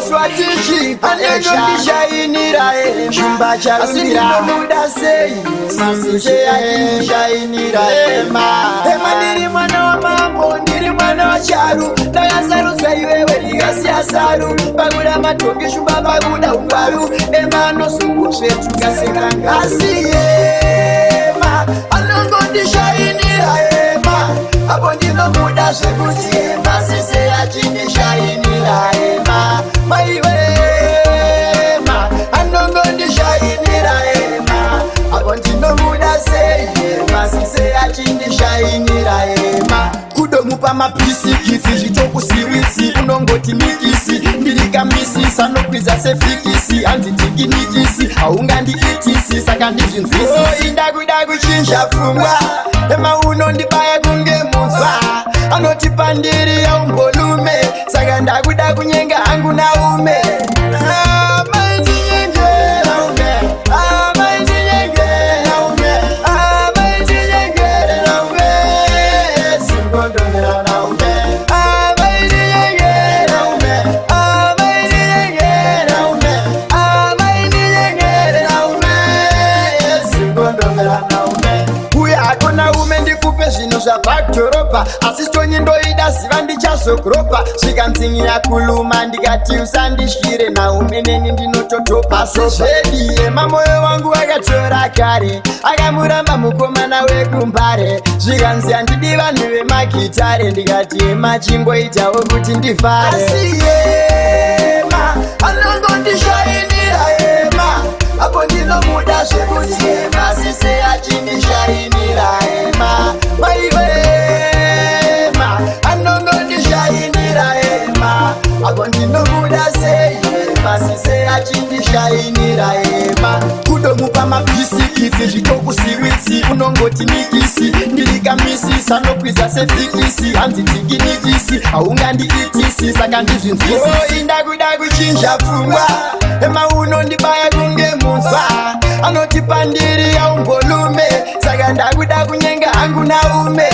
Swatishi, anendondishainira chumba charumbira muda sei masishe aishainira ema ndiri mwana wa mambo ndiri mwana wa charu ndakasarudza iwewe ndikasiya saru pakuda matonge shumba pakuda ungwaru ema nosunguzvetukaseka ngasi ema anongondishainira ema apo ndinomuda zvekuti ema sise achindishainira ema maiwe ema anongondishainira ema apo ndinomuda sei ema sise achindishainira ema kudomupa mapisikisi zvitokusiwisi unongoti mikisi ndirikamisi anokwiza sefikisi anzitikinikisi haungandiitisi saka ndizvinzwisi indakuda kuchinja pfungwa ema unondibaya kunge munzwa anoti pandiri yaumbolume saka ndakuda kunyenga hangu naume zvino zvabhadhoropa asi stonyi ndoida ziva ndichazogropa zvikanzinyira kuluma ndikati usandityire naumeneni ndinototopa sezvedi ema mwoyo wangu akatora kare akamuramba mukomana wekumbare zvikanzi handidi vanhu vemagitare ndikati ema chingoitawo kuti ndivhare asi ema anongondishainira ema apo ndinomuda zvekuti ema sise achindishainira ema maiwe ema anongondishainira ema apo ndinomuda sei ema sise achindishainira ema kudomupa mapisikisi zvitokusiwisi unongoti nikisi ndirikamisi anokwiza sefikisi hanzitikinikisi haungandiitisi saka ndizvinzwisi indakuda kuchinja pfungwa ema unondibaya kunge munzwa anoti pandiri yaumbolume saka ndakuda kunyenga hangu naume